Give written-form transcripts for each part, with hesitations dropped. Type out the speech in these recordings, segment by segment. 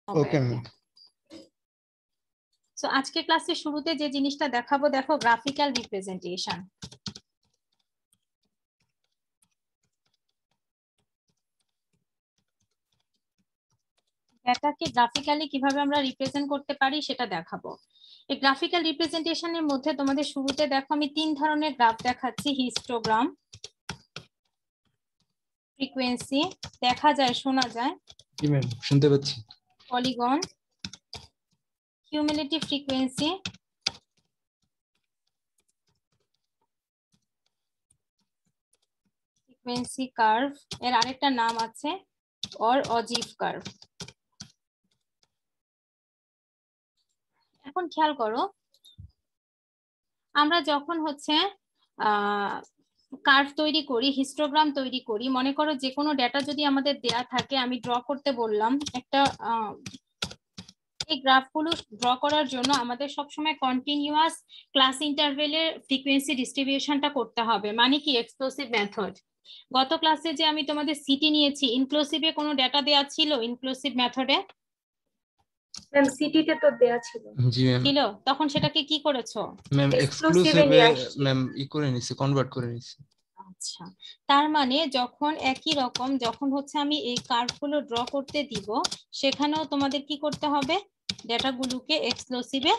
Okay ma'am. So আজকে ক্লাসের শুরুতে যে জিনিসটা দেখাবো, দেখো গ্রাফিক্যাল রিপ্রেজেন্টেশন। ডেটাকে গ্রাফিক্যালি কিভাবে আমরা রিপ্রেজেন্ট করতে পারি সেটা দেখাবো। এই গ্রাফিক্যাল রিপ্রেজেন্টেশনের মধ্যে তোমাদের শুরুতে দেখো আমি 3 ধরনের গ্রাফ দেখাচ্ছি। হিস্টোগ্রাম, ফ্রিকোয়েন্সি, দেখা যায় শোনা যায়, জি ম্যাম শুনতে পাচ্ছি। Polygon, cumulative frequency, frequency curve, এর আরেকটা নাম আছে অজিভ কার্ভ। এখন খেয়াল করো, আমরা যখন হচ্ছে কার্ভ তৈরি করি, হিস্টোগ্রাম তৈরি করি, মনে করো যে কোনো ডেটা যদি আমাদের দেয়া থাকে, আমি ড্র করতে বললাম একটা, এই গ্রাফগুলো ড্র করার জন্য আমাদের সবসময় কন্টিনিউয়াস ক্লাস ইন্টারভেলের ফ্রিকোয়েন্সি ডিস্ট্রিবিউশনটা করতে হবে। মানে কি এক্সক্লুসিভ মেথড। গত ক্লাসে যে আমি তোমাদের সিটি নিয়েছি, ইনক্লুসিভে কোনো ডেটা দেয়া ছিল? ইনক্লুসিভ মেথডে ম্যাম সিটিতে তো দেয়া ছিল। জি ম্যাম। ছিল, তখন সেটাকে কি করেছো? ম্যাম এক্সক্লুসিভে এক্সক্লুসিভে নিয়ে আসছি। ম্যাম করে নিছি, কনভার্ট করে নিছি। আচ্ছা, তার মানে যখন একই রকম যখন হচ্ছে আমি এই কার্ভগুলো ড্র করতে দিব, সেখানেও তোমাদের কি করতে হবে? ডেটাগুলোকে এক্সক্লুসিভে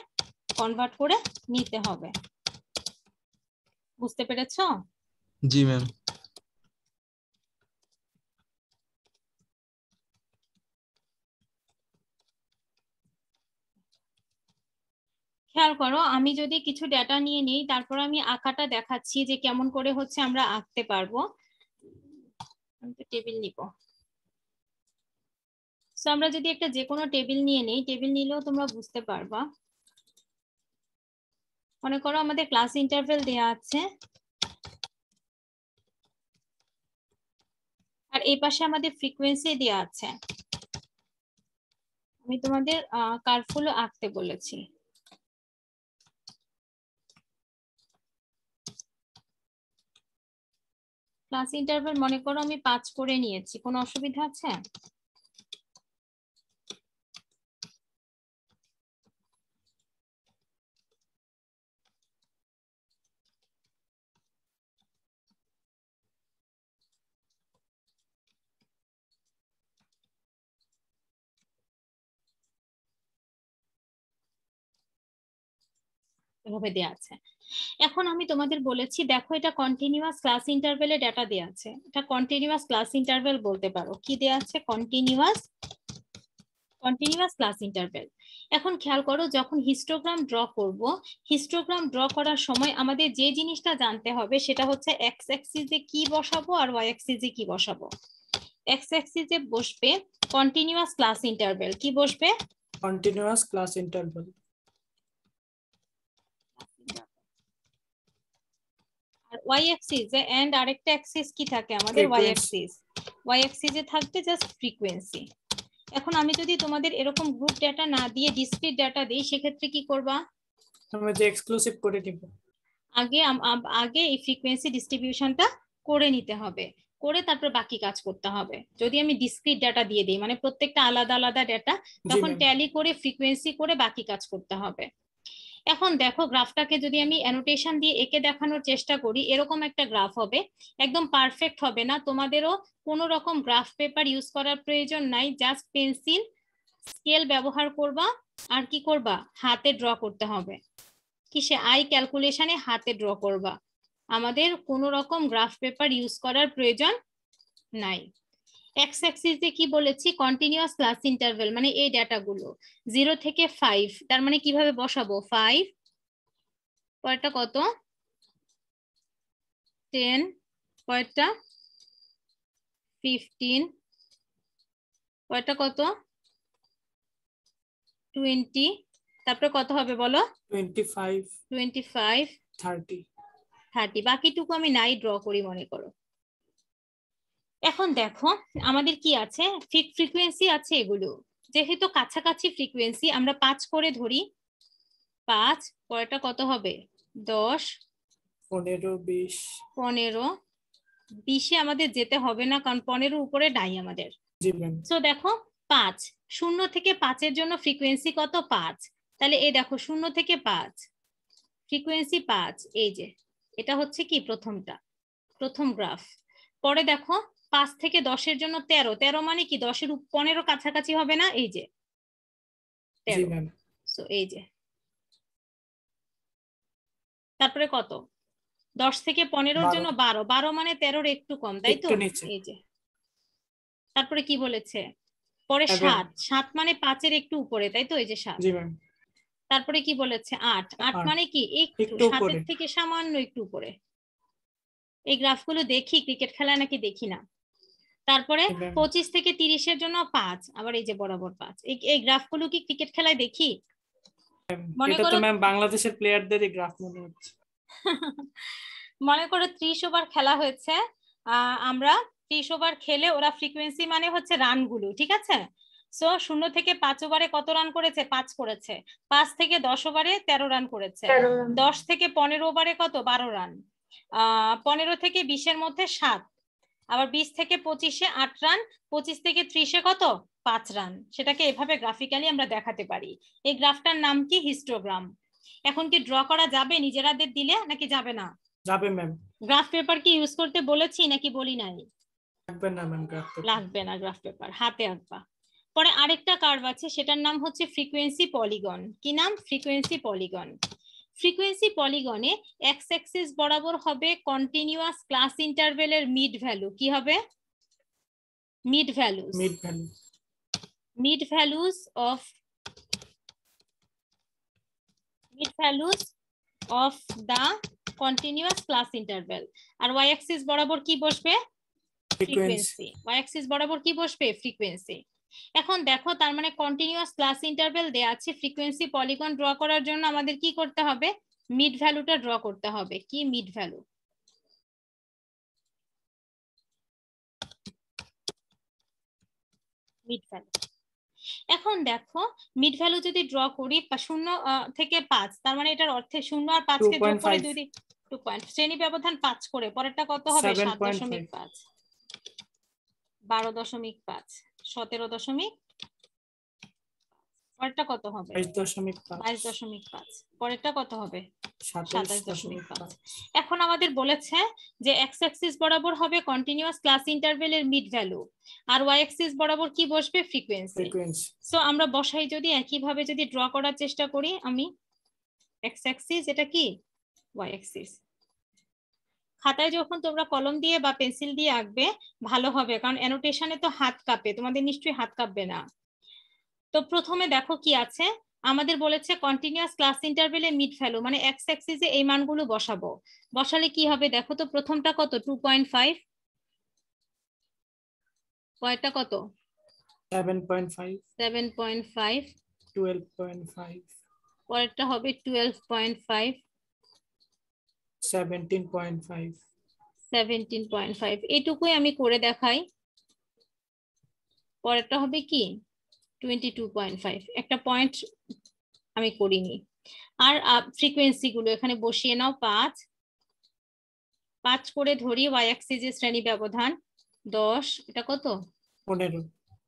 কনভার্ট করে নিতে হবে। বুঝতে পেরেছো? জি ম্যাম। খেয়াল করো, আমি যদি কিছু ডেটা নিয়ে নিই, তারপর আমি আঁকাটা দেখাচ্ছি যে কেমন করে হচ্ছে আমরা আঁকতে পারবো। আমি তো টেবিল নিব। সো আমরা যদি একটা যে কোনো টেবিল নিয়ে নিই, টেবিল নিলেও তোমরা বুঝতে পারবা। মনে করো আমাদের ক্লাস ইন্টারভেল দেয়া আছে, আর এই পাশে আমাদের ফ্রিকোয়েন্সি দেয়া আছে। আমি তোমাদের কার্ভগুলো আঁকতে বলেছি। ক্লাস ইন্টারভেল মনে করো আমি 5 করে নিয়েছি, কোনো অসুবিধা আছে? এভাবে দেয়া আছে। এখন আমি তোমাদের বলেছি, দেখো এটা কন্টিনিউয়াস ক্লাস ইন্টারভেলে ডেটা দেয়া আছে। এটা কন্টিনিউয়াস ক্লাস ইন্টারভেল বলতে পারো। কি দেয়া আছে? Continuous class interval. এখন খেয়াল করো, যখন হিস্টোগ্রাম ড্র করব, হিস্টোগ্রাম ড্র করার সময় আমাদের যে জিনিসটা জানতে হবে সেটা হচ্ছে এক্স অ্যাক্সিসে কি বসাবো আর ওয়াই অ্যাক্সিসে কি বসাবো। এক্স অ্যাক্সিসে বসবে কন্টিনিউয়াস ক্লাস ইন্টারভেল। কি বসবে? Continuous class interval. আর ওয়াই অ্যাক্সিস এন্ড আরেকটা অ্যাক্সিস কি থাকে আমাদের? Y Axis. ওয়াই অ্যাক্সিসে থাকবে জাস্ট ফ্রিকোয়েন্সি। এখন আমি যদি তোমাদের এরকম গ্রুপ ডেটা না দিয়ে ডিসক্রিট ডেটা দিই, সেক্ষেত্রে কি করবা? আমরা যে এক্সক্লুসিভ করে দিব। আগে এই ফ্রিকোয়েন্সি ডিস্ট্রিবিউশনটা করে নিতে হবে, করে তারপর বাকি কাজ করতে হবে। যদি আমি ডিসক্রিট ডেটা দিয়ে দিই, মানে প্রত্যেকটা আলাদা আলাদা ডেটা, তখন ট্যালি করে ফ্রিকোয়েন্সি করে বাকি কাজ করতে হবে। এখন দেখো গ্রাফটাকে যদি আমি অ্যানোটেশন দিয়ে এঁকে দেখানোর চেষ্টা করি, এরকম একটা গ্রাফ হবে। একদম পারফেক্ট হবে না, তোমাদেরও কোনো রকম গ্রাফ পেপার ইউজ করার প্রয়োজন নাই। জাস্ট পেন্সিল, স্কেল ব্যবহার করবা, আর কি করবা? হাতে ড্র করতে হবে। কিসে? আই ক্যালকুলেশনে হাতে ড্র করবা। আমাদের কোনো রকম গ্রাফ পেপার ইউজ করার প্রয়োজন নাই। এক্স অ্যাক্সিসে কি বলেছি? কন্টিনিউয়াস ক্লাস ইন্টারভেল, মানে এই ডেটাগুলো 0 থেকে 5। তার মানে কিভাবে বসাবো? 5 পরেরটা কত? 10 পরেরটা 15 পরেরটা কত? 20 তারপরে কত হবে বলো? 25 30 বাকিটুকু আমি নাই ড্র করি মনে করো। এখন দেখো আমাদের কি আছে? ফ্রিকোয়েন্সি আছে এগুলো। যেহেতু কাছাকাছি ফ্রিকোয়েন্সি, আমরা 5 করে ধরি। 5 পরেরটা কত হবে? 10 15 20 15 20-এ আমাদের যেতে হবে না, কারণ 15 উপরে নাই আমাদের। জি ম্যাম। সো দেখো 5 0 থেকে 5 এর জন্য ফ্রিকোয়েন্সি কত 5, তাহলে এই দেখো 0 থেকে 5 ফ্রিকোয়েন্সি 5, এই যে এটা হচ্ছে কি প্রথমটা, প্রথম গ্রাফ। পরে দেখো 5 থেকে 10 এর জন্য 13, 13 মানে কি 10 এর 15 কাছাকাছি হবে না, এই যে 13, সো এই যে। তারপরে কত 10 থেকে 15 এর জন্য 12, 12 মানে 13 এর একটু কম, তাই তো, এই যে। তারপরে কি বলেছে পরে 7, 7 মানে 5 এর একটু উপরে, তাই তো, এই যে 7। তারপরে কি বলেছে 8, 8 মানে কি একটু 7 এর থেকে সামান্য একটু উপরে। এই গ্রাফগুলো দেখি ক্রিকেট খেলায় নাকি দেখি না। তারপরে 25 থেকে 30 এর জন্য 5, আবার এই যে বরাবর 5। এই গ্রাফগুলো কি ক্রিকেট খেলায় দেখি? মনে করো ম্যাম বাংলাদেশের প্লেয়ারদেরই গ্রাফ মনে হচ্ছে। মনে করো 30 ওভার খেলা হয়েছে, আমরা 30 ওভার খেলে ওরা ফ্রিকোয়েন্সি মানে হচ্ছে রানগুলো, ঠিক আছে। সো 0 থেকে 5 ওভারে কত রান করেছে? 5 করেছে। 5 থেকে 10 ওভারে 13 রান করেছে। 10 থেকে 15 ওভারে কত? 12 রান। 15 থেকে 20 এর মধ্যে 7, আবার 20 থেকে 25-এ 8 রান, 25 থেকে 30-এ কত? 5 রান। সেটাকে এভাবে গ্রাফিক্যালি আমরা দেখাতে পারি। এই গ্রাফটার নাম কি? হিস্টোগ্রাম। এখন কি ড্র করা যাবে নিজেরাদের দিলে নাকি যাবে না? যাবে ম্যাম। গ্রাফ পেপার কি ইউজ করতে বলেছি নাকি বলি নাই? লাগবে না ম্যাম, লাগবে না, গ্রাফ পেপার হাতে আঁকবা। পরে আরেকটা কার্ভ আছে, সেটার নাম হচ্ছে ফ্রিকোয়েন্সি পলিগন। কি নাম? Frequency polygon. ফ্রিকোয়েন্সি পলিগনে এক্স অ্যাক্সিস বরাবর হবে কন্টিনিউয়াস ক্লাস ইন্টারভ্যালের মিড ভ্যালু। কি হবে? Mid values. Mid values of the continuous class interval. আর ওয়াই অ্যাক্সিস বরাবর কি বসবে? ফ্রিকোয়েন্সি। ওয়াই অ্যাক্সিস বরাবর কি বসবে? ফ্রিকোয়েন্সি। এখন দেখো, তার মানে কন্টিনিউয়াস ক্লাস ইন্টারভ্যাল দেয়া আছে। ফ্রিকোয়েন্সি পলিগন ড্র করার জন্য আমাদের কি করতে হবে? মিড ভ্যালুটা ড্র করতে হবে। কি মিড ভ্যালু? Mid value. এখন দেখো মিড ভ্যালু যদি ড্র করি 0 থেকে 5, তার মানে এটার অর্থে 0 আর 5 কে যোগ করে 2 পয়েন্ট, শ্রেণী ব্যবধান 5 করে পরেরটা কত হবে? 7.5, 12.5, 17.5, পরেরটা কত হবে? 22.5, পরেরটা কত হবে? 27.5। এখন আমাদের বলেছে যে এক্স অ্যাক্সিস বরাবর হবে কন্টিনিউয়াস ক্লাস ইন্টারভ্যালের মিড ভ্যালু, আর ওয়াই অ্যাক্সিস বরাবর কি বসবে? ফ্রিকোয়েন্সি। সো আমরা বসাই যদি একইভাবে যদি ড্র করার চেষ্টা করি, আমি এক্স অ্যাক্সিস, এটা কি ওয়াই অ্যাক্সিস। খাতায় যখন তোমরা কলম দিয়ে বা পেন্সিল দিয়ে আঁকবে ভালো হবে, কারণ অ্যানোটেশনে তো হাত কাঁপে, তোমাদের নিশ্চয়ই হাত কাঁপবে না। তো প্রথমে দেখো কি আছে, আমাদের বলেছে কন্টিনিউয়াস ক্লাস ইন্টারভ্যালে মিড ভ্যালু, মানে এক্স অ্যাক্সিসে এই মানগুলো বসাবো। বসালে কি হবে দেখো তো, প্রথমটা কত? 2.5, পরেরটা কত? 7.5, 12.5, পরেরটা হবে 12.5, 17.5। এইটুকুই আমি করে দেখাই। পরেরটা হবে কি? 22.5। একটা পয়েন্ট আমি করিনি। আর ফ্রিকোয়েন্সি গুলো এখানে বসিয়ে নাও। 5 করে ধরি, ওয়াই অ্যাক্সিসের শ্রেণী ব্যবধান 10, এটা কত?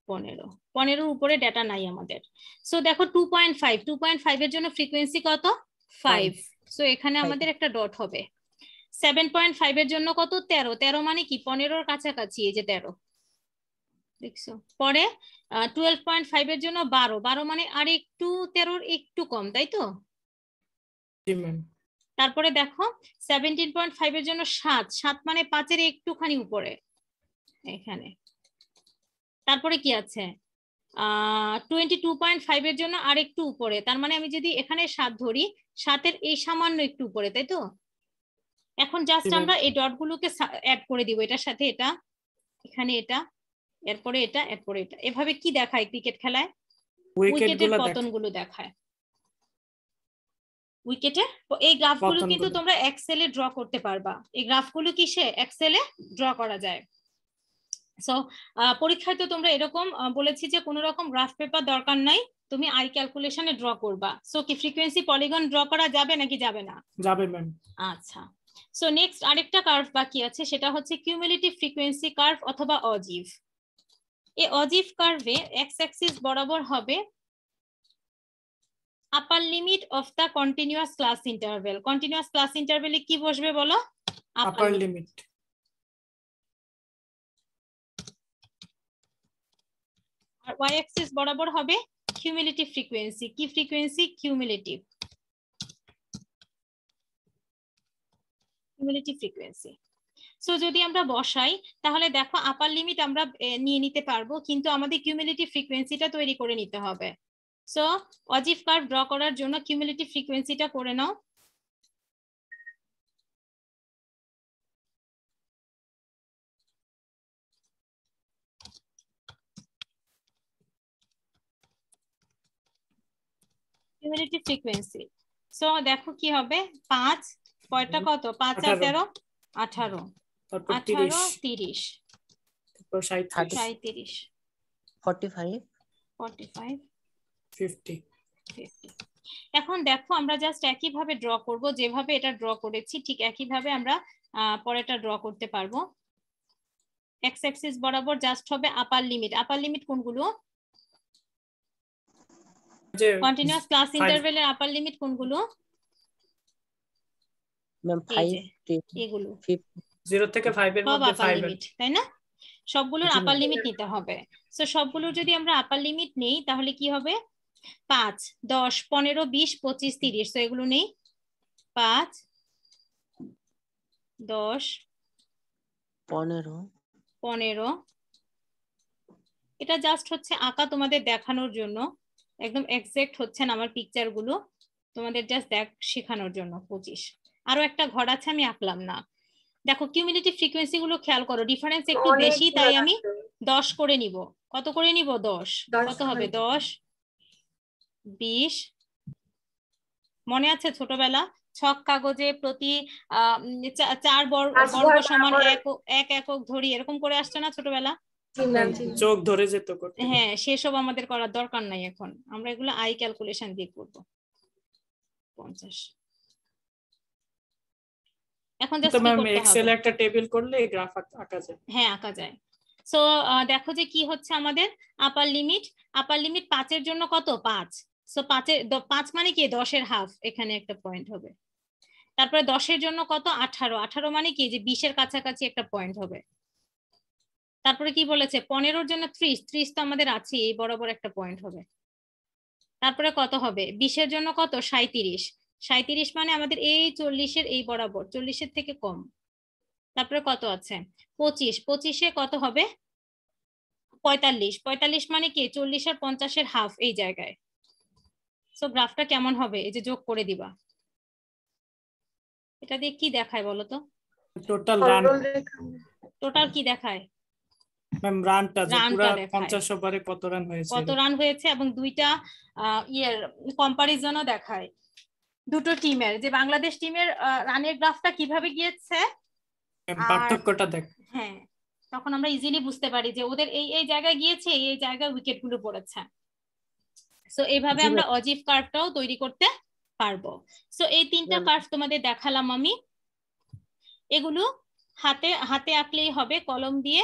15 উপরে ডেটা নাই আমাদের। সো দেখো 2.5 এর জন্য ফ্রিকোয়েন্সি কত? 5। সো এখানে আমাদের একটা ডট হবে। 7.5 এর জন্য কত? 13, 13 মানে কি 15-র কাছাকাছি, এই যে 13 দেখছো। পরে 12.5 এর জন্য 12, 12 মানে আর একটু 13-র একটু কম, তাই তো? তারপরে দেখো 17.5 এর জন্য 7, 7 মানে 5-এর একটুখানি উপরে এখানে। তারপরে কি আছে? 22.5 এর জন্য আর একটু উপরে, তার মানে আমি যদি এখানে 7 ধরি, 7-এর এই সামান্য একটু উপরে, তাই তো? এখন জাস্ট আমরা এই ডটগুলোকে অ্যাড করে দিব, এটার সাথে এটা, এখানে এটা, এরপরে এটা, এরপরে এটা। এভাবে কি দেখায় ক্রিকেট খেলায়? উইকেটের পতনগুলো দেখায়। উইকেটে এই গ্রাফগুলো কিন্তু তোমরা এক্সেলে ড্র করতে পারবা। এই গ্রাফগুলো কিসে? এক্সেলে ড্র করা যায়। সো পরীক্ষায় তো তোমরা এরকম বলেছি যে কোনো রকম গ্রাফ পেপার দরকার নাই, তুমি আই ক্যালকুলেশনে ড্র করবা। সো কি ফ্রিকোয়েন্সি পলিগন ড্র করা যাবে নাকি যাবে না? যাবে ম্যাম। আচ্ছা, সো নেক্সট আরেকটা কার্ভ বাকি আছে, সেটা হচ্ছে কিউমুলেটিভ ফ্রিকোয়েন্সি কার্ভ অথবা অজিভ। এই অজিভ কার্ভে এক্স অ্যাক্সিস বরাবর হবে upper limit of the continuous class interval. Continuous class ইন্টারভেলে কি বসবে বলো? Upper limit. আর ওয়াই অ্যাক্সিস বরাবর হবে কিউমুলেটিভ ফ্রিকোয়েন্সি। কি ফ্রিকোয়েন্সি? Cumulative frequency. সো যদি আমরা বসাই তাহলে দেখো আপার লিমিট আমরা নিয়ে নিতে পারবো, কিন্তু আমাদের কিউমুলেটিভ ফ্রিকোয়েন্সিটা তৈরি করে নিতে হবে। সো অজিভ কার্ভ ড্র করার জন্য কিউমুলেটিভ ফ্রিকোয়েন্সিটা করে নাও। Cumulative frequency. সো দেখো কি হবে, 5 কয়টা কত, 5 আর 13 18, তারপর 18 30, 30, তারপর 37, 37, 45, 45, 50। 50। এখন দেখো আমরা জাস্ট একইভাবে ড্র করব, যেভাবে এটা ড্র করেছি ঠিক একইভাবে আমরা পরেরটা ড্র করতে পারবো। এক্স অ্যাক্সিস বরাবর জাস্ট হবে আপার লিমিট। আপার লিমিট কোনগুলো? কন্টিনিউয়াস ক্লাস ইন্টারভেলের আপার লিমিট কোনগুলো? ম্যাম এই 5, যে এগুলো 0 থেকে 5 এর সব মধ্যে আপার 5 লিমিট, তাই না? সবগুলোর জি, আপার ma'am। লিমিট নিতে হবে। সো সবগুলোর যদি আমরা আপার লিমিট নেই তাহলে কি হবে, 5 10 15 20 25 30। তো এগুলো নেই, 5 10 15, 15। এটা জাস্ট হচ্ছে আঁকা তোমাদের দেখানোর জন্য, একদম এক্সাক্ট হচ্ছে না আমার পিকচার গুলো, তোমাদের জাস্ট শেখানোর জন্য। 25। আরো একটা ঘর আছে আমি আঁকলাম না। দেখো কিউমুলেটিভ ফ্রিকোয়েন্সি গুলো খেয়াল করো, ডিফারেন্স একটু বেশি, তাই আমি 10 করে নিব। কত করে নিব? 10। কত হবে? 10 20। মনে আছে ছোটবেলা ছক কাগজে প্রতি 4 বর্গ সমান 1 একক ধরি, এরকম করে আসছে না ছোটবেলা? চোখ ধরে যেত করতে। হ্যাঁ, সেসব আমাদের করার দরকার নাই এখন, আমরা এগুলো আই ক্যালকুলেশন দিয়ে করব। 50। এখন জাস্ট কি করতে হবে, এক্সেল একটা টেবিল করলে গ্রাফ আঁকা যায়। হ্যাঁ আঁকা যায়। সো দেখো যে কি হচ্ছে আমাদের আপার লিমিট। আপার লিমিট 5 এর জন্য কত? 5। সো 5 মানে কি 10 এর হাফ, এখানে একটা পয়েন্ট হবে। তারপরে 10 এর জন্য কত? 18। 18 মানে কি যে 20 এর কাছাকাছি একটা পয়েন্ট হবে। তারপরে কি বলেছে? 15 এর জন্য 30। 30 তো আমাদের আছে, এই বরাবর একটা পয়েন্ট হবে। তারপরে কত হবে? 20 এর জন্য কত? 37। 37 মানে আমাদের এই 40 এর এই বরাবর, 40 এর থেকে কম। তারপরে কত আছে? 25। 25-এ কত হবে? 45। 45 মানে কি 40 আর 50 এর হাফ, এই জায়গায়। সো গ্রাফটা কেমন হবে? এই যে যোগ করে দিবা। এটা দিয়ে কি দেখায় বলো তো? Total run. টোটাল কি দেখায়? ম্যাম রানটা যে পুরো রানটা দেখায়, 50 ওভারে কত রান হয়েছে, কত রান হয়েছে, এবং দুইটা ইয়ের কম্পারিজনও দেখায় দুটো টিমের, যে বাংলাদেশ টিমের রানের গ্রাফটা কিভাবে গিয়েছে, পার্থক্যটা দেখ। হ্যাঁ, তখন আমরা ইজিলি বুঝতে পারি যে ওদের এই এই জায়গায় গিয়েছে, এই জায়গায় উইকেট গুলো পড়েছে। সো এইভাবে আমরা অজিভ কার্ভটাও তৈরি করতে পারবো। সো এই 3টা কার্ভ তোমাদের দেখালাম আমি। এগুলো হাতে হাতে আঁকলেই হবে, কলম দিয়ে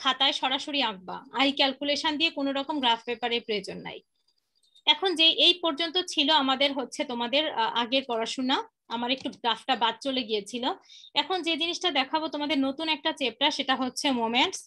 খাতায় সরাসরি আঁকবা, আই ক্যালকুলেশন দিয়ে কোনো রকম গ্রাফ পেপারের প্রয়োজন নাই। এখন যে এই পর্যন্ত ছিল আমাদের হচ্ছে তোমাদের আগের পড়াশোনা, আমার একটু গ্রাফটা বাদ চলে গিয়েছিল। এখন যে জিনিসটা দেখাবো তোমাদের নতুন একটা চ্যাপ্টার, সেটা হচ্ছে মোমেন্টস।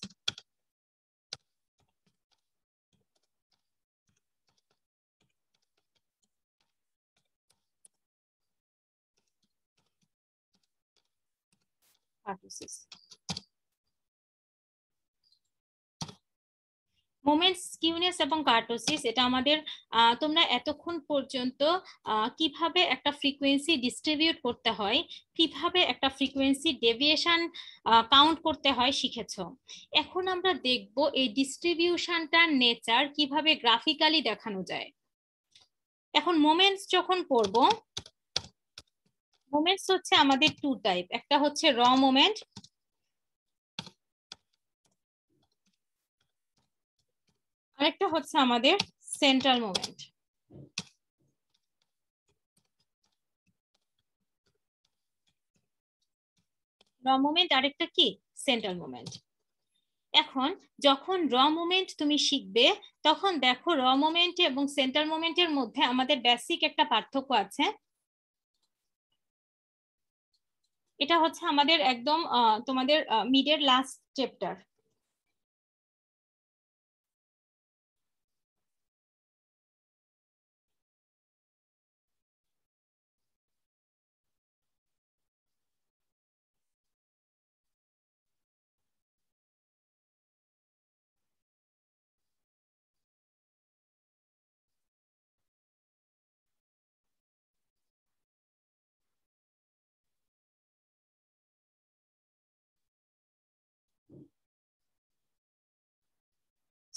মোমেন্টস, স্কিউনেস এবং কার্টোসিস, এটা আমাদের তোমরা এতক্ষণ পর্যন্ত কিভাবে একটা ফ্রিকোয়েন্সি ডিস্ট্রিবিউট করতে হয়, কিভাবে একটা ফ্রিকোয়েন্সি ডেভিয়েশন কাউন্ট করতে হয় শিখেছো। এখন আমরা দেখব এই ডিস্ট্রিবিউশনটার নেচার কিভাবে গ্রাফিক্যালি দেখানো যায়। এখন মোমেন্টস যখন পড়ব, মোমেন্টস হচ্ছে আমাদের 2 টাইপ, একটা হচ্ছে র মোমেন্ট, আরেকটা হচ্ছে আমাদের সেন্ট্রাল মোমেন্ট। র মোমেন্ট, আরেকটা কি সেন্ট্রাল মোমেন্ট। এখন যখন র মোমেন্ট তুমি শিখবে তখন দেখো র মোমেন্ট এবং সেন্টার মোমেন্টের মধ্যে আমাদের বেসিক একটা পার্থক্য আছে। এটা হচ্ছে আমাদের একদম তোমাদের মিডের লাস্ট চ্যাপ্টার।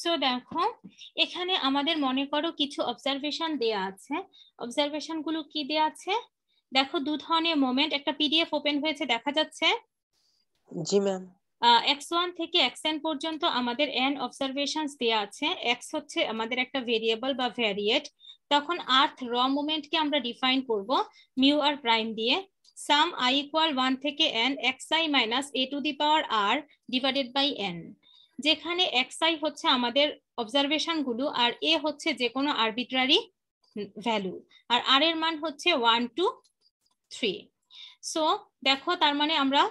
সো দেখো এখানে আমাদের মনে করো কিছু অবজারভেশন দেয়া আছে। অবজারভেশন গুলো কি দেয়া আছে দেখো, দু ধরনের মোমেন্ট, একটা পিডিএফ ওপেন হয়েছে দেখা যাচ্ছে। জি ম্যাম। x1 থেকে xn পর্যন্ত আমাদের n অবজারভেশনস দেয়া আছে। x হচ্ছে আমাদের একটা ভেরিয়েবল বা ভ্যারিয়েট। তখন আর্থ র মোমেন্টকে আমরা ডিফাইন করব মিউ আর প্রাইম দিয়ে। সাম i ইকুয়াল 1 থেকে n xi minus a to the power r divided by n, যেখানে xi হচ্ছে আমাদের অবজারভেশন গুলো আর a হচ্ছে যে কোনো আরবিট্রারি ভ্যালু, আর r এর মান হচ্ছে 1 2 3। সো দেখো তার মানে আমরা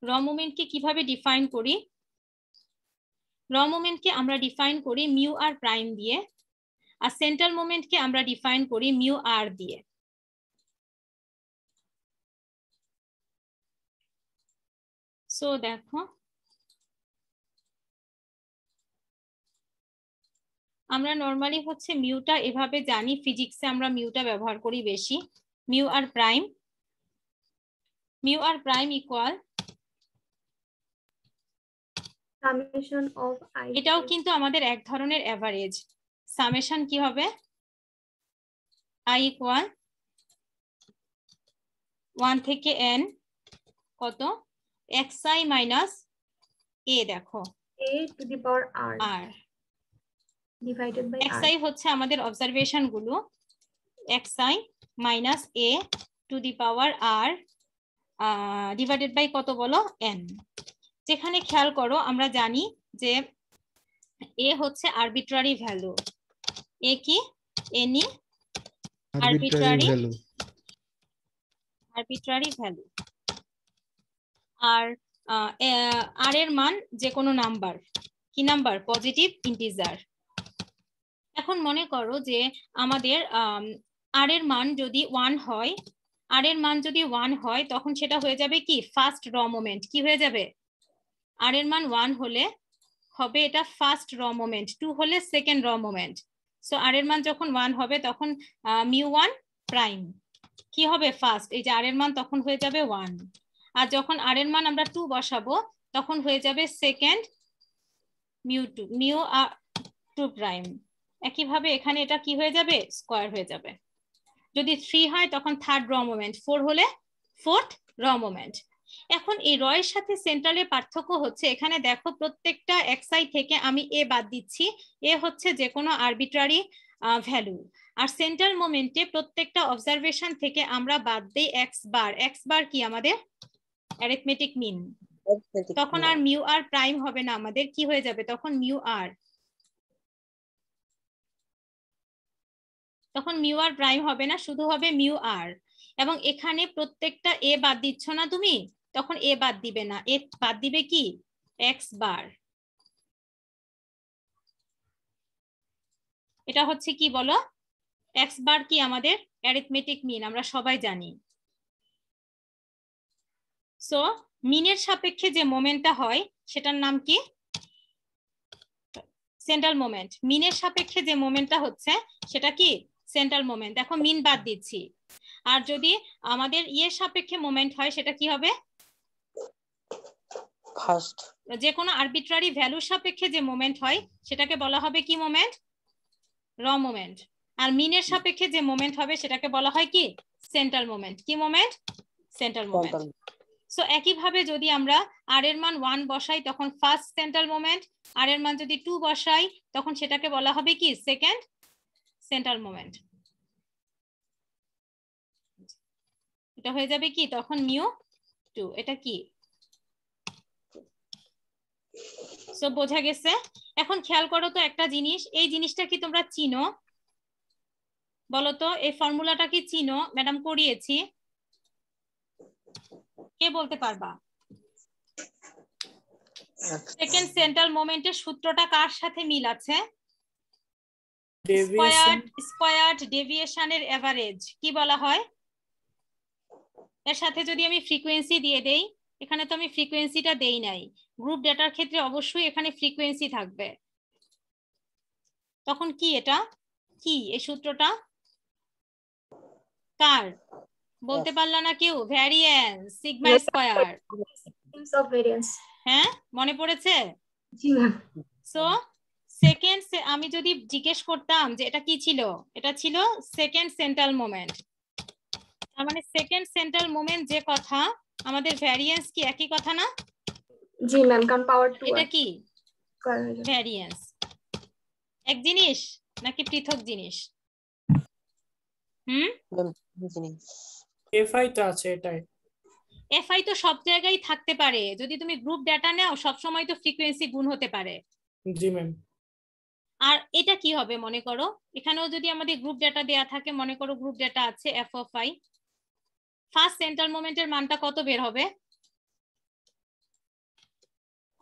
র মোমেন্টকে কিভাবে ডিফাইন করি? র মোমেন্টকে আমরা ডিফাইন করি মিউ আর প্রাইম দিয়ে, আর সেন্টার মোমেন্টকে আমরা ডিফাইন করি মিউ আর দিয়ে। সো দেখো আমরা নরমালি হচ্ছে মিউটা এভাবে জানি, ফিজিক্সে আমরা মিউটা ব্যবহার করি বেশি। Mu r prime equal, summation of i। এটাও কিন্তু আমাদের এক ধরনের এভারেজ। সামেশন কি হবে? i ইকুয়াল 1 থেকে n কত xi মাইনাস a, দেখো a to the power r r divided by r। xi হচ্ছে আমাদের অবজারভেশন গুলো, xi minus a to the power r divided by কত বলো n। যেখানে খেয়াল করো আমরা জানি যে a হচ্ছে আরবিট্রারি ভ্যালু, a কি এনি আরবিট্রারি ভ্যালু, আর r এর মান যে কোনো নাম্বার, কি নাম্বার? Positive integer. এখন মনে করো যে আমাদের r এর মান যদি 1 হয়, তখন সেটা হয়ে যাবে কি ফার্স্ট র মোমেন্ট। কি হয়ে যাবে? r এর মান 1 হলে হবে এটা ফার্স্ট র মোমেন্ট, 2 হলে সেকেন্ড র মোমেন্ট। সো r এর মান যখন 1 হবে তখন মিউ 1 প্রাইম কি হবে? ফার্স্ট। এই যে r এর মান তখন হয়ে যাবে 1, আর যখন r এর মান আমরা 2 বসাবো তখন হয়ে যাবে সেকেন্ড মিউ 2 প্রাইম। একইভাবে এখানে এটা কি হয়ে যাবে? স্কয়ার হয়ে যাবে। যদি 3 হয় তখন থার্ড র মোমেন্ট, 4 হলে ফোর্থ র মোমেন্ট। এখন এই র এর সাথে সেন্ট্রালের পার্থক্য হচ্ছে এখানে দেখো প্রত্যেকটা xi থেকে আমি a বাদ দিচ্ছি, a হচ্ছে যে কোনো আরবিট্রারি ভ্যালু, আর সেন্ট্রাল মোমেন্টে প্রত্যেকটা অবজারভেশন থেকে আমরা বাদ দেই x বার কি আমাদের অ্যারিথমেটিক মিন। তখন আর মিউ আর প্রাইম হবে না, আমাদের কি হয়ে যাবে তখন? মিউ আর। তখন মিউ আর প্রাইম হবে না, শুধু হবে মিউ আর। এবং এখানে প্রত্যেকটা এ বাদ দিচ্ছ না তুমি, তখন এ বাদ দিবে না, এ বাদ দিবে কি এক্স বার। এটা হচ্ছে কি বলো? এক্স বার কি আমাদের অ্যারিথমেটিক মিন, আমরা সবাই জানি। সো মিনের সাপেক্ষে যে মোমেন্টটা হয় সেটার নাম কি? Central moment. মিনের সাপেক্ষে যে মোমেন্টটা হচ্ছে সেটা কি? Central moment. দেখো মিন বাদ দিচ্ছি, আর যদি আমাদের ইয়ের সাপেক্ষে মোমেন্ট হয় সেটা কি হবে? ফার্স্ট। যে কোনো আরবিট্রারি ভ্যালুর সাপেক্ষে যে মোমেন্ট হয় সেটাকে বলা হবে কি মোমেন্ট? র মোমেন্ট। আর মিনের সাপেক্ষে যে মোমেন্ট হবে সেটাকে বলা হয় কি? Central moment. কি মোমেন্ট? Central moment. সো একইভাবে যদি আমরা আর এর মান 1 বসাই তখন ফার্স্ট সেন্ট্রাল মোমেন্ট, আর এর মান যদি 2 বসাই তখন সেটাকে বলা হবে কি? Second central moment. এটা হয়ে যাবে কি তখন মিউ 2। এটা কি? সো বোঝা গেছে। এখন খেয়াল করো তো একটা জিনিস, এই জিনিসটা কি তোমরা চিনো? বলো তো এই ফর্মুলাটা কি চিনো? ম্যাডাম করিয়েছি, কে বলতে পারবা? সেকেন্ড সেন্ট্রাল মোমেন্টের সূত্রটা কার সাথে মিল আছে? স্কয়ার্ড ডেভিয়েশনের এভারেজ কি বলা হয়? এর সাথে যদি আমি ফ্রিকোয়েন্সি দিয়ে দেই, এখানে তো আমি ফ্রিকোয়েন্সিটা দেই নাই, গ্রুপ ডেটার ক্ষেত্রে অবশ্যই এখানে ফ্রিকোয়েন্সি থাকবে। তখন কি এটা কি এই সূত্রটা কার? বলতে পারলা না কেউ? Variance sigma square. Of variance. হ্যাঁ মনে পড়েছে? জি ম্যাম। সো সেকেন্ড, আমি যদি জিজ্ঞেস করতাম যে এটা কি ছিল, এটা ছিল সেকেন্ড সেন্ট্রাল মোমেন্ট। তার মানে সেকেন্ড সেন্ট্রাল মোমেন্ট যে কথা, আমাদের ভ্যারিয়েন্স কি একই কথা না? জি ম্যাম, কারণ পাওয়ার 2 এটা কি ভ্যারিয়েন্স এক জিনিস নাকি পৃথক জিনিস? এফআই তো আছে এটাই। এফআই তো সব জায়গায় থাকতে পারে, যদি তুমি গ্রুপ ডেটা নাও সব সময় তো ফ্রিকোয়েন্সি গুণ হতে পারে। জি ম্যাম। আর এটা কি হবে মনে করো, এখানেও যদি আমাদের গ্রুপ ডেটা দেয়া থাকে, মনে করো গ্রুপ ডেটা আছে F of I, first central মোমেন্টের মানটা কত বের হবে?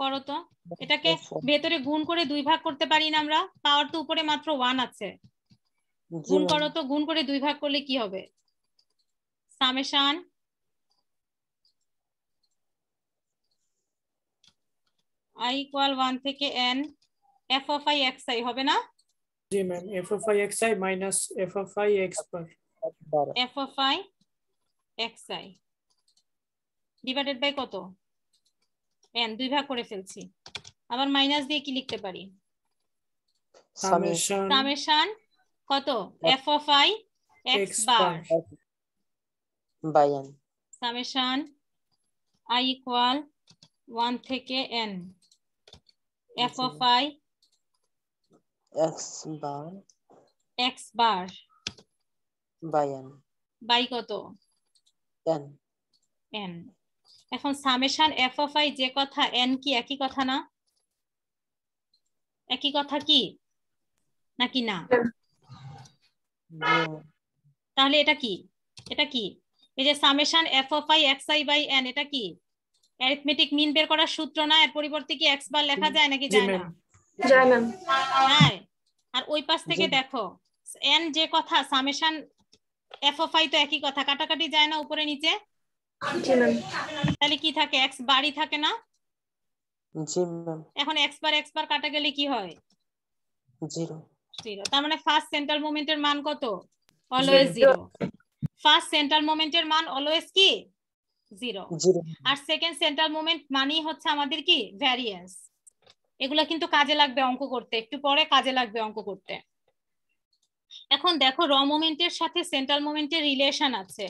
করো তো, এটাকে ভেতরে গুণ করে 2 ভাগ করতে পারি না আমরা? পাওয়ার তো উপরে মাত্র 1 আছে, গুণ করো তো, গুণ করে 2 ভাগ করলে কি হবে? সামেশন i ইকুয়াল 1 থেকে n f of i xi হবে না? জি ma'am, f of i xi minus f of i x bar f of i xi divided by কত? n 2 ভাগ করে ফেলছি, আবার মাইনাস দিয়ে কি লিখতে পারি? সামেশন কত? f of i x bar by n summation i equal 1 থেকে n f of i x bar by n by কত? n n। এখন সামেশন f of i যে কথা, n কি একই কথা না? একই কথা কি নাকি না? তাহলে এটা কি? এটা কি? এই যে summation f of i xi by n, এটা কি অ্যারিথমেটিক মিন বের করার সূত্র না? এর পরিবর্তে কি x বার লেখা যায় নাকি যায় না? যায় ম্যাম। হ্যাঁ। আর ওই পাশ থেকে দেখো n যে কথা, সামেশন f of i তো একই কথা, কাটাকাটি যায় না উপরে নিচে? জি ম্যাম। তাহলে কি থাকে? x বারই থাকে না? জি ম্যাম। এখন x বার কাটা গেলে কি হয়? 0 0। তার মানে ফার্স্ট সেন্ট্রাল মোমেন্টের মান কত? অলওয়েজ 0। ফার্স্ট সেন্ট্রাল মোমেন্টের মান অলওয়েজ কি 0। আর সেকেন্ড সেন্ট্রাল মোমেন্ট মানেই হচ্ছে আমাদের কি ভ্যারিয়েন্স। এগুলা কিন্তু কাজে লাগবে অঙ্ক করতে, একটু পরে কাজে লাগবে অঙ্ক করতে। এখন দেখো র মোমেন্টের সাথে সেন্ট্রাল মোমেন্টের রিলেশন আছে।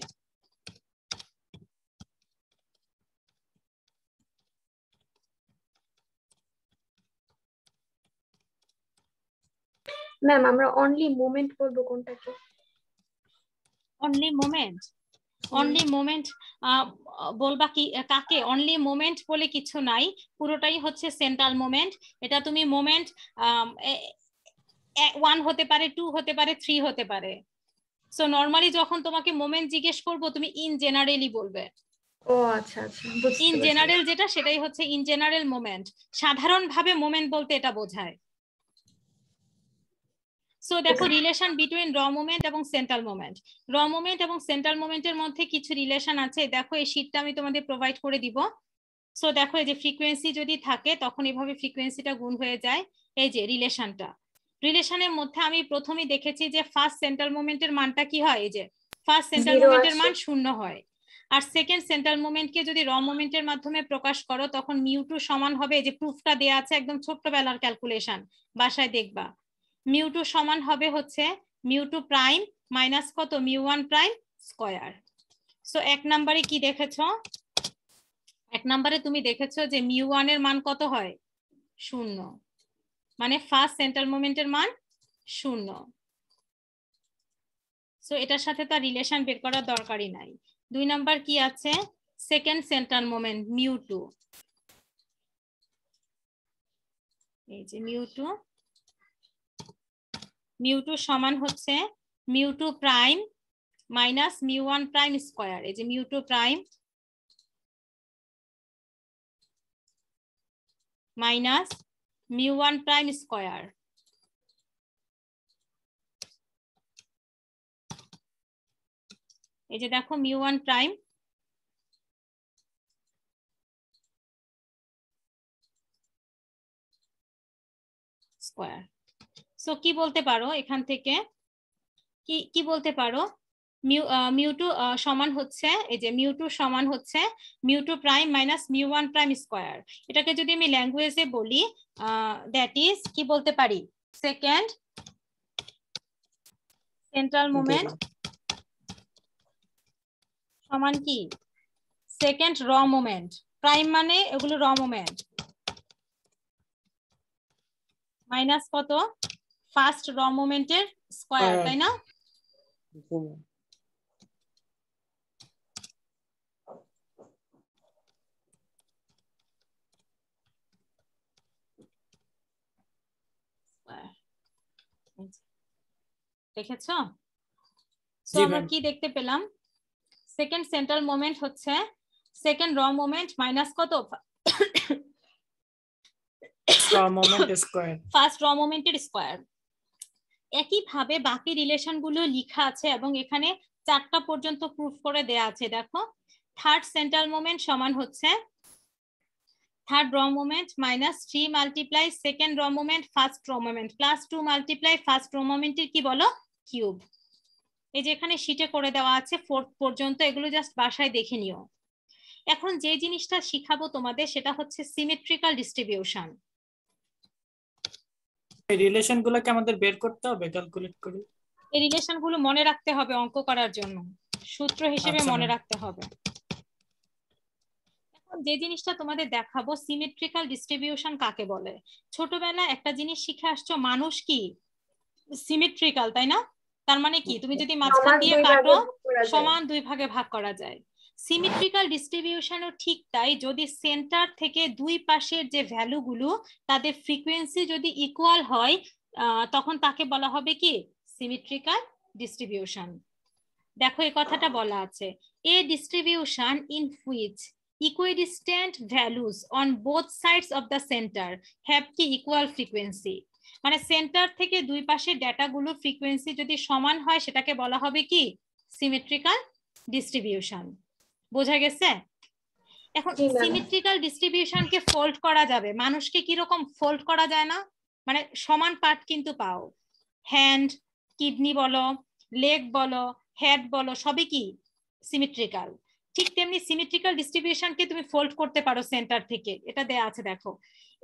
ম্যাম আমরা অনলি মোমেন্ট বলবো কোনটাকে? Only moment? অনলি মোমেন্ট বলবা কি কাকে? অনলি মোমেন্ট বলে কিছু নাই, পুরোটাই হচ্ছে সেন্ট্রাল মোমেন্ট। এটা তুমি মোমেন্ট 1 হতে পারে, 2 হতে পারে, 3 হতে পারে। সো নরমালি যখন তোমাকে মোমেন্ট জিজ্ঞেস করবো তুমি ইন জেনারেলি বলবে। ও আচ্ছা আচ্ছা, বুঝতে ইন পেরেছি। জেনারেল যেটা, সেটাই হচ্ছে ইন জেনারেল মোমেন্ট। সাধারণভাবে মোমেন্ট বলতে এটা বোঝায়। সো দেখো রিলেশন বিটুইন র মোমেন্ট এবং সেন্ট্রাল মোমেন্ট। র মোমেন্ট এবং সেন্ট্রাল মোমেন্টের মধ্যে কিছু রিলেশন আছে, দেখো এই শীটটা আমি তোমাদের প্রোভাইড করে দিব। সো দেখো এই যে ফ্রিকোয়েন্সি যদি থাকে তখন এভাবে ফ্রিকোয়েন্সিটা গুণ হয়ে যায়। এই যে রিলেশনটা, রিলেশনের মধ্যে আমি প্রথমেই দেখেছি যে ফার্স্ট সেন্ট্রাল মোমেন্টের মানটা কি হয়? এই যে ফার্স্ট সেন্ট্রাল মোমেন্টের মান 0 হয়। আর সেকেন্ড সেন্ট্রাল মোমেন্টকে যদি র মোমেন্টের মাধ্যমে প্রকাশ করো তখন মিউ2 সমান হবে, এই যে প্রুফটা দেয়া আছে একদম ছোট্টবেলার ক্যালকুলেশন, বাসায় দেখবা। মিউ2 সমান হবে হচ্ছে মিউ2 প্রাইম মাইনাস কত? মিউ1 প্রাইম স্কয়ার। সো 1 নম্বরে কি দেখেছো? 1 নম্বরে তুমি দেখেছো যে মিউ1 এর মান কত হয়? 0, মানে ফার্স্ট সেন্ট্রাল মোমেন্টের মান 0। সো এটার সাথে তার রিলেশন বের করার দরকারই নাই। 2 নাম্বার কি আছে? সেকেন্ড সেন্ট্রাল মোমেন্ট মিউ2। এই যে মিউ2 সমান হচ্ছে মিউ2 প্রাইম মাইনাস মিউ1 প্রাইম স্কয়ার। এই যে মিউ2 প্রাইম মাইনাস মিউ1 প্রাইম স্কয়ার। এই যে দেখো মিউ1 প্রাইম স্কয়ার। সো কি বলতে পারো এখান থেকে, কি বলতে পারো, মিউ2 সমান হচ্ছে, এই যে মিউ2 সমান হচ্ছে মিউ2 প্রাইম মাইনাস মিউ1 প্রাইম স্কয়ার। এটাকে যদি আমি ল্যাঙ্গুয়েজে বলি দ্যাট ইজ কি বলতে পারি, সেকেন্ড সেন্ট্রাল মোমেন্ট সমান কি সেকেন্ড র মোমেন্ট। প্রাইম মানে এগুলো র মোমেন্ট মাইনাস কত ফার্স্ট র মোমেন্টের স্কয়ার, তাই না? জি ম্যাম। দেখেছো? সো জি আমরা ম্যাম। কি দেখতে পেলাম, সেকেন্ড সেন্ট্রাল মোমেন্ট হচ্ছে সেকেন্ড র মোমেন্ট মাইনাস কত মোমেন্ট স্কয়ার, ফার্স্ট র মোমেন্টের স্কয়ার। একইভাবে বাকি রিলেশন গুলো লেখা আছে এবং এখানে 4টা পর্যন্ত প্রুফ করে দেয়া আছে। দেখো থার্ড সেন্ট্রাল মোমেন্ট সমান হচ্ছে থার্ড র মোমেন্ট মাইনাস 3 মাল্টিপ্লাই সেকেন্ড র মোমেন্ট ফার্স্ট র মোমেন্ট প্লাস 2 মাল্টিপ্লাই ফার্স্ট র মোমেন্টের কি বলো কিউব। এই যে এখানে শীটে করে দেওয়া আছে 4th পর্যন্ত, এগুলো জাস্ট বাসায় দেখে নিও। এখন যে জিনিসটা শিখাবো তোমাদের সেটা হচ্ছে সিমেট্রিক্যাল ডিস্ট্রিবিউশন। এই রিলেশন গুলোকে আমাদের বের করতে হবে ক্যালকুলেট করে। এই রিলেশন গুলো মনে রাখতে হবে অঙ্ক করার জন্য, সূত্র হিসেবে আচ্ছা মনে ম্যাম। রাখতে হবে। এখন যে জিনিসটা তোমাদের দেখাবো সিমেট্রিক্যাল ডিস্ট্রিবিউশন কাকে বলে। ছোটবেলায় একটা জিনিস শিখে আসছো, মানুষ কি সিমেট্রিক্যাল, তাই না? তার মানে কি তুমি যদি মাঝখান দিয়ে কাটো সমান 2 ভাগে ভাগ করা যায়। সিমেট্রিক্যাল ডিস্ট্রিবিউশনও ঠিক তাই, যদি সেন্টার থেকে দুই পাশের যে ভ্যালুগুলো তাদের ফ্রিকোয়েন্সি যদি ইকুয়াল হয় তখন তাকে বলা হবে কি সিমেট্রিক্যাল ডিস্ট্রিবিউশন। দেখো এই কথাটা বলা আছে, a distribution in which equidistant values on both sides of the center have কি equal frequency। মানে সেন্টার থেকে দুই পাশের ডেটাগুলো ফ্রিকোয়েন্সি যদি সমান হয় সেটাকে বলা হবে কি সিমেট্রিক্যাল ডিস্ট্রিবিউশন। বোঝা গেছে? এখন সিমেট্রিক্যাল ডিস্ট্রিবিউশনকে ফোল্ড করা যাবে, মানুষকে কিরকম ফোল্ড করা যায় না, মানে সমান পার্ট কিন্তু পাও, হ্যান্ড কিডনি বলো লেগ বলো হেড বলো সবই কি সিমেট্রিক্যাল। ঠিক তেমনি সিমেট্রিক্যাল ডিস্ট্রিবিউশনকে তুমি ফোল্ড করতে পারো সেন্টার থেকে, এটা দেয়া আছে দেখো।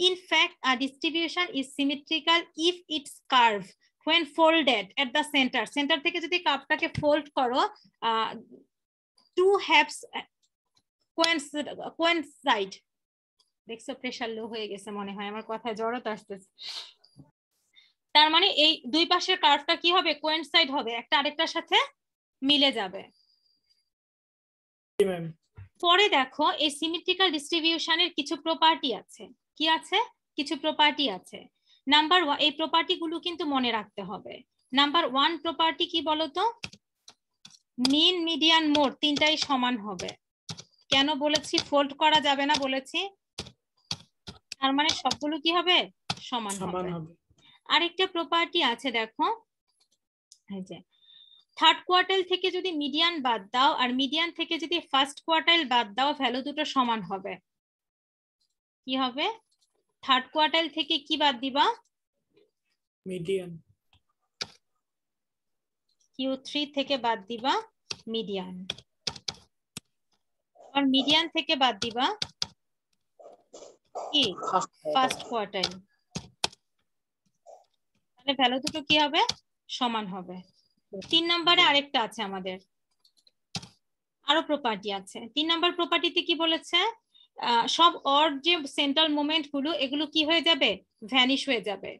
In fact a distribution is symmetrical if it's curve when folded at the center। Centre থেকে যদি কার্ভটাকে ফোল্ড করো টু হ্যাভস কোয়েনসাইড। দেখছো প্রেসার লো হয়ে গেছে মনে হয়, আমার কথায় জড়তা আসতেছে। তার মানে এই দুই পাশের কার্ভটা কি হবে কোয়েনসাইড হবে, একটা আরেকটার সাথে মিলে যাবে। পরে দেখো এই সিমেট্রিক্যাল ডিস্ট্রিবিউশনের কিছু প্রপার্টি আছে। কি আছে? কিছু প্রপার্টি আছে। নাম্বার 1, এই প্রপার্টি গুলো কিন্তু মনে রাখতে হবে। নাম্বার 1 প্রপার্টি কি বলতো, মিন মিডিয়ান মোড তিনটাই সমান হবে। কেন বলেছি ফোল্ড করা যাবে না বলেছি? তার মানে সবগুলো কি হবে সমান হবে। আরেকটা প্রপার্টি আছে দেখো, এই যে থার্ড কোয়ার্টাইল থেকে যদি মিডিয়ান বাদ দাও আর মিডিয়ান থেকে যদি ফার্স্ট কোয়ার্টাইল বাদ দাও ভ্যালু দুটো সমান হবে। কি হবে? থার্ড কোয়ার্টাইল থেকে কি বাদ দিবা? মিডিয়ান। Q3 থেকে বাদ দিবা মিডিয়ান, আর মিডিয়ান থেকে বাদ দিবা কি ফার্স্ট কোয়ার্টাইল। তাহলে ভ্যালু দুটো কি হবে সমান হবে। 3 নম্বরে আরেকটা আছে আমাদের, আরো প্রপার্টি আছে। 3 নম্বর প্রপার্টিতে কি বলেছে, সব অড যে সেন্ট্রাল মোমেন্ট গুলো এগুলো কি হয়ে যাবে ভ্যানিশ হয়ে যাবে।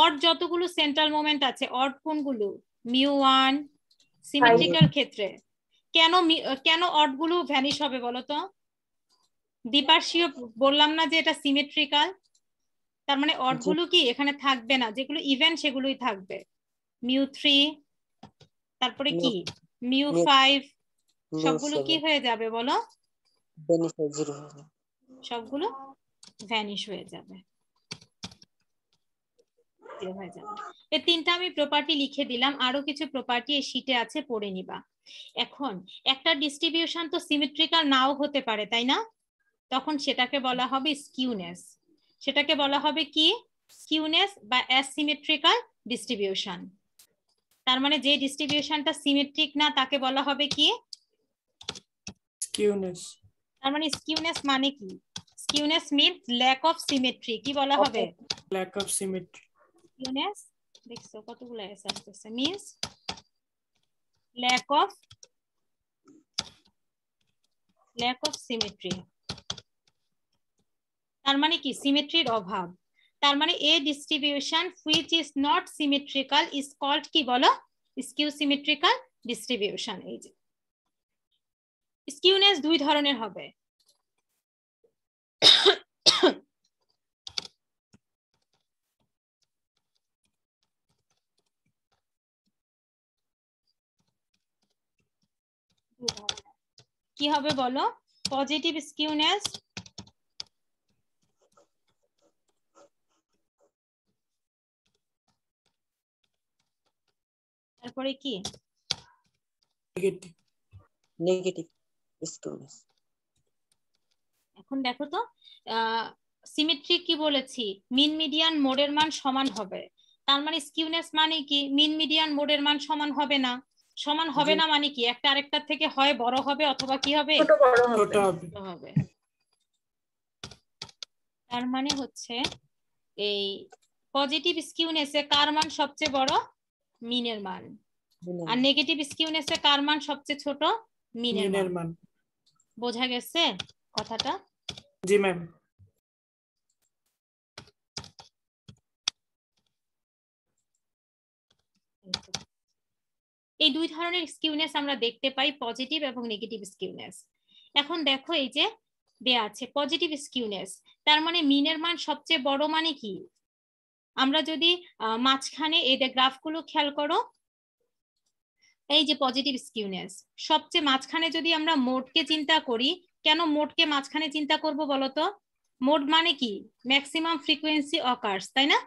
অড যতগুলো সেন্ট্রাল মোমেন্ট আছে অড কোনগুলো μ1 সিমেট্রিক্যাল ক্ষেত্রে। কেন অড গুলো ভ্যানিশ হবে বলো তো? দ্বিপার্শ্বীয় বললাম না যে এটা সিমেট্রিক্যাল। তার মানে অড গুলো কি এখানে থাকবে না, যেগুলো ইভেন সেগুলোই থাকবে। μ3 তারপরে কি μ5 সবগুলো কি হয়ে যাবে বলো? সবগুলো ভ্যানিশ হয়ে যাবে, হয়ে যাবে। এই তিনটা আমি প্রপার্টি লিখে দিলাম, আরো কিছু প্রপার্টি এই শীটে আছে, পড়ে নিবা। এখন একটা ডিস্ট্রিবিউশন তো সিমেট্রিক্যাল নাও হতে পারে, তাই না? তখন সেটাকে বলা হবে স্কিউনেস। সেটাকে বলা হবে কি? স্কিউনেস বা অ্যাসিমেট্রিক্যাল ডিস্ট্রিবিউশন। তার মানে যে ডিস্ট্রিবিউশনটা সিমেট্রিক না তাকে বলা হবে কি? স্কিউনেস। তার মানে স্কিউনেস মানে কি? Skewness means lack of symmetry. কি বলা হবে? Lack of symmetry. স্কিউনেস দেখছো কতগুলো এস আসতেছে, মিন্স ল্যাক অফ সিমেট্রি। তার মানে কি? সিমেট্রির অভাব। তার মানে a distribution which is not symmetrical is called কি বলো? Skew symmetrical distribution. এই যে স্কিউনেস দুই ধরনের হবে। কি হবে বলো? পজিটিভ স্কিউনেস তারপরে কি? Negative skewness. এখন দেখো তো সিমেট্রি কি বলেছি? মিন মিডিয়ান মোডের মান সমান হবে। তার মানে স্কিউনেস মানে কি? মিন মিডিয়ান মোডের মান সমান হবে না। সমান হবে না মানে কি? একটা আরেকটার থেকে হয় বড় হবে অথবা কি হবে? ছোট বড় ছোট হবে। হবে। তার মানে হচ্ছে এই পজিটিভ স্কিউনেসে কার মান সবচেয়ে বড়? মিনের মান। আর নেগেটিভ স্কিউনেসে কার মান সবচেয়ে ছোট? মিনের মান। বোঝা গেছে কথাটা? জি ম্যাম। এই দুই ধরনের স্কিউনেস আমরা দেখতে পাই, পজিটিভ এবং নেগেটিভ স্কিউনেস। এখন দেখো এই যে দেয়া আছে পজিটিভ স্কিউনেস, তার মানে মিনের মান সবচেয়ে বড় মানে কি? আমরা যদি মাঝখানে এই গ্রাফগুলো খেয়াল করো, এই যে পজিটিভ স্কিউনেস সবচেয়ে মাঝখানে যদি আমরা মোডকে চিন্তা করি, কেন মোডকে মাঝখানে চিন্তা করব বলতো? মোড মানে কি? ম্যাক্সিমাম ফ্রিকোয়েন্সি অকার্স, তাই না?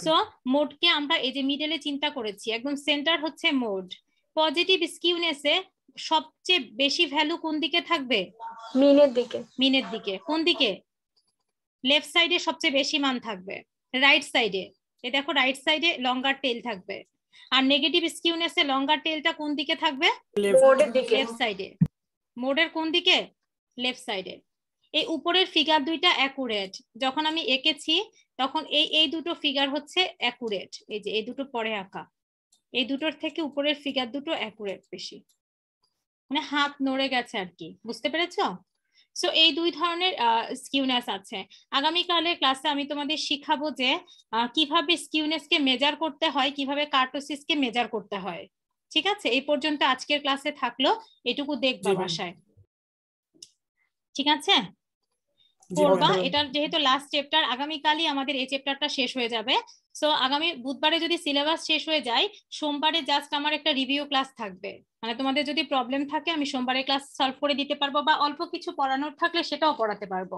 সো মোডকে আমরা এই যে মিডলে চিন্তা করেছি, একদম সেন্টার হচ্ছে মোড। পজিটিভ স্কিউনেসে সবচেয়ে বেশি ভ্যালু কোন দিকে থাকবে? মিনের দিকে। মিনের দিকে। কোন দিকে? লেফট সাইডে সবচেয়ে বেশি মান থাকবে, রাইট সাইডে। এই দেখো রাইট সাইডে লঙ্গার টেল থাকবে। আর নেগেটিভ স্কিউনেসে লঙ্গার টেলটা কোন দিকে থাকবে? মোডের দিকে। লেফট সাইডে। মোডের কোন দিকে? লেফট সাইডে। এই উপরের ফিগার দুইটা অ্যাকুরেট। যখন আমি এঁকেছি তখন এই দুটো ফিগার হচ্ছে অ্যাকুরেট। এই যে এই দুটো পরে আঁকা, এই দুটোর থেকে উপরের ফিগার দুটো অ্যাকুরেট বেশি, মানে হাত নড়ে গেছে আর কি। বুঝতে পেরেছো? সো এই দুই ধরনের স্কিউনেস আছে। আগামীকালের ক্লাসে আমি তোমাদের শিখাবো যে কিভাবে স্কিউনেসকে মেজার করতে হয়, কিভাবে কার্টোসিসকে মেজার করতে হয়। ঠিক আছে? এই পর্যন্ত আজকের ক্লাসে থাকলো, এটুকু দেখবা বাসায়। ঠিক আছে? পড়বা। এটা যেহেতু লাস্ট চ্যাপ্টার, আগামীকালই আমাদের এই চ্যাপ্টারটা শেষ হয়ে যাবে। সো আগামী বুধবারে যদি সিলেবাস শেষ হয়ে যায়, সোমবারে জাস্ট আমার একটা রিভিউ ক্লাস থাকবে। মানে তোমাদের যদি প্রবলেম থাকে আমি সোমবারে ক্লাস সলভ করে দিতে পারবো, বা অল্প কিছু পড়ানোর থাকলে সেটাও পড়াতে পারবো।